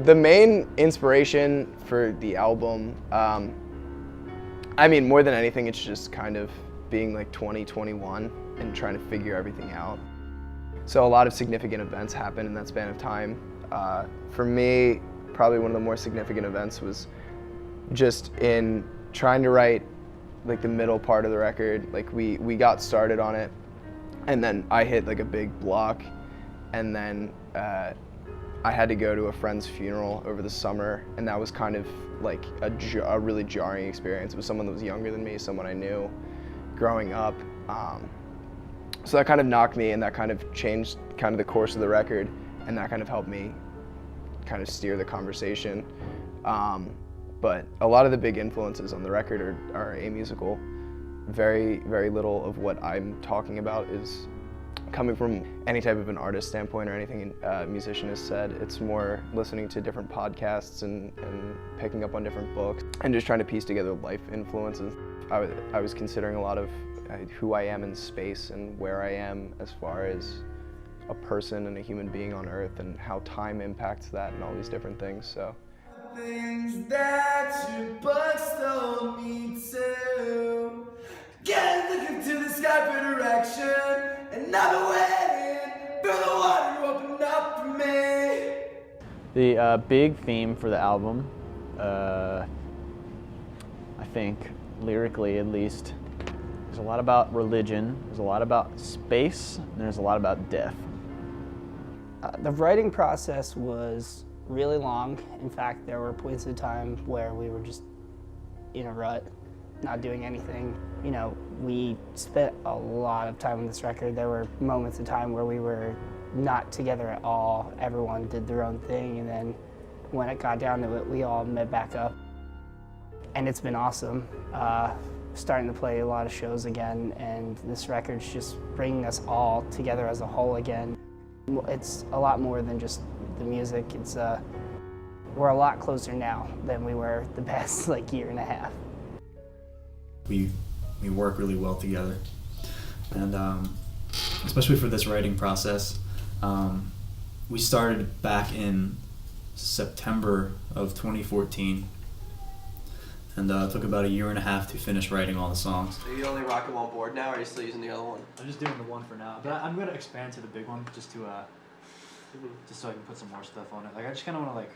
The main inspiration for the album, I mean, more than anything, it's just kind of being like 2021 and trying to figure everything out. So a lot of significant events happened in that span of time. For me, probably one of the more significant events was just in trying to write like the middle part of the record. Like we got started on it, and then I hit like a big block, and then I had to go to a friend's funeral over the summer, and that was kind of like a really jarring experience. It was someone that was younger than me, someone I knew growing up. So that kind of knocked me, and that kind of changed kind of the course of the record, and that kind of helped me kind of steer the conversation. But a lot of the big influences on the record are amusical. Very, very little of what I'm talking about is coming from any type of an artist standpoint or anything a musician has said. It's more listening to different podcasts and picking up on different books and just trying to piece together life influences. I was considering a lot of who I am in space and where I am as far as a person and a human being on Earth and how time impacts that and all these different things. So. Things that your books told me to. Get looking to the sky for direction, and I've been waiting for the water to open up for me. The big theme for the album, I think, lyrically at least, there's a lot about religion, there's a lot about space, and there's a lot about death. The writing process was really long. In fact, there were points in time where we were just in a rut, not doing anything. You know, we spent a lot of time on this record. There were moments in time where we were not together at all. Everyone did their own thing, and then when it got down to it, we all met back up. And it's been awesome. Starting to play a lot of shows again, and this record's just bringing us all together as a whole again. It's a lot more than just the music. It's we're a lot closer now than we were the past like year and a half. We work really well together, and especially for this writing process, we started back in September of 2014, and it took about a year and a half to finish writing all the songs. Are you only rocking one board now, or are you still using the other one? I'm just doing the one for now, but I'm gonna expand to the big one just so I can put some more stuff on it. Like I just kind of want to like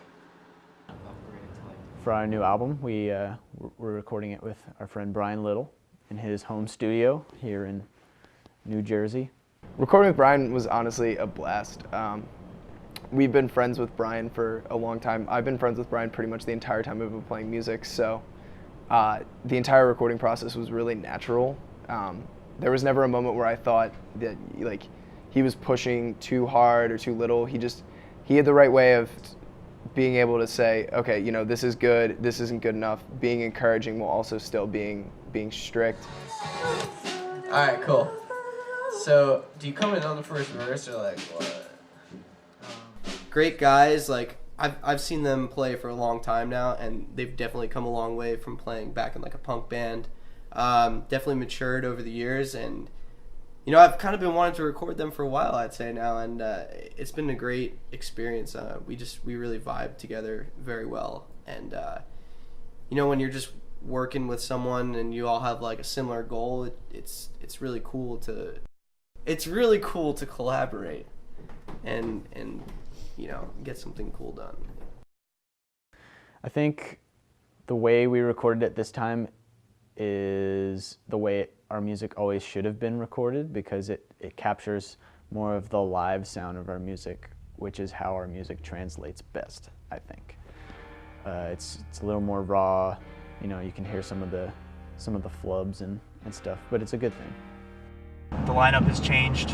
upgrade it to like. For our new album, we're recording it with our friend Brian Little in his home studio here in New Jersey. Recording with Brian was honestly a blast. We've been friends with Brian for a long time. I've been friends with Brian pretty much the entire time I've been playing music, so the entire recording process was really natural. There was never a moment where I thought that like he was pushing too hard or too little. He had the right way of being able to say, okay, you know, this is good, this isn't good enough, being encouraging while also still being strict. All right, cool. So, do you come in on the first verse or like what? Great guys, like I've seen them play for a long time now, and they've definitely come a long way from playing back in like a punk band. Definitely matured over the years, and you know, I've kind of been wanting to record them for a while, I'd say now, and it's been a great experience. We really vibe together very well, and you know, when you're just working with someone and you all have like a similar goal, it's really cool to collaborate and you know, get something cool done. I think the way we recorded it this time is the way our music always should have been recorded, because it captures more of the live sound of our music, which is how our music translates best, I think. It's a little more raw, you know, you can hear some of the flubs and stuff, but it's a good thing. The lineup has changed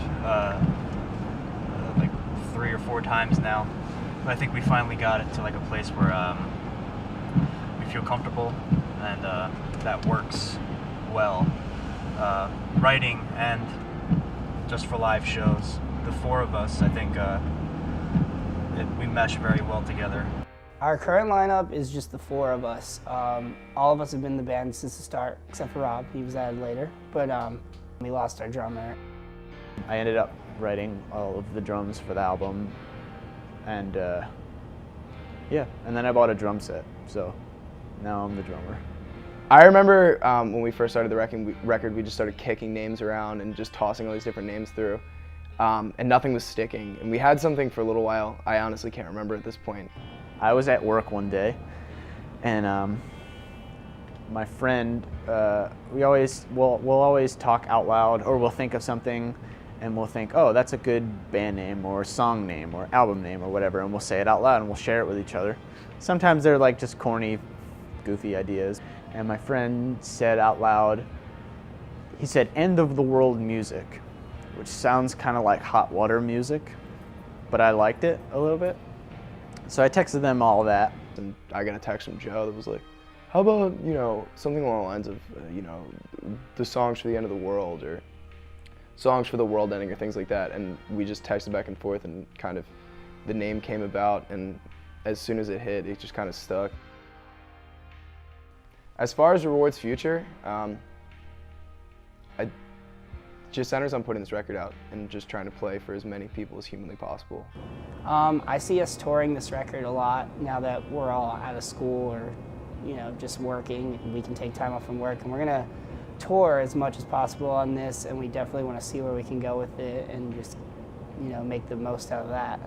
like 3 or 4 times now, but I think we finally got it to like a place where we feel comfortable and that works well. Writing and just for live shows, the 4 of us, I think we mesh very well together. Our current lineup is just the 4 of us. All of us have been in the band since the start, except for Rob. He was added later, but we lost our drummer. I ended up writing all of the drums for the album, and Yeah, and then I bought a drum set, so now I'm the drummer. I remember when we first started the record, we just started kicking names around and just tossing all these different names through, and nothing was sticking. And we had something for a little while. I honestly can't remember at this point. I was at work one day, and my friend, we'll always talk out loud, or we'll think of something, and we'll think, oh, that's a good band name, or song name, or album name, or whatever, and we'll say it out loud, and we'll share it with each other. Sometimes they're like just corny, goofy ideas. And my friend said out loud, he said, "End of the world music," which sounds kind of like hot water music, but I liked it a little bit. So I texted them all that. And I got a text from Joe that was like, how about, something along the lines of, the songs for the end of the world, or songs for the world ending, or things like that. And we just texted back and forth, and kind of the name came about, and as soon as it hit, it just kind of stuck. As far as Reward's future, it just centers on putting this record out and just trying to play for as many people as humanly possible. I see us touring this record a lot now that we're all out of school, or just working. We can take time off from work, and we're gonna tour as much as possible on this, and we definitely want to see where we can go with it and just make the most out of that.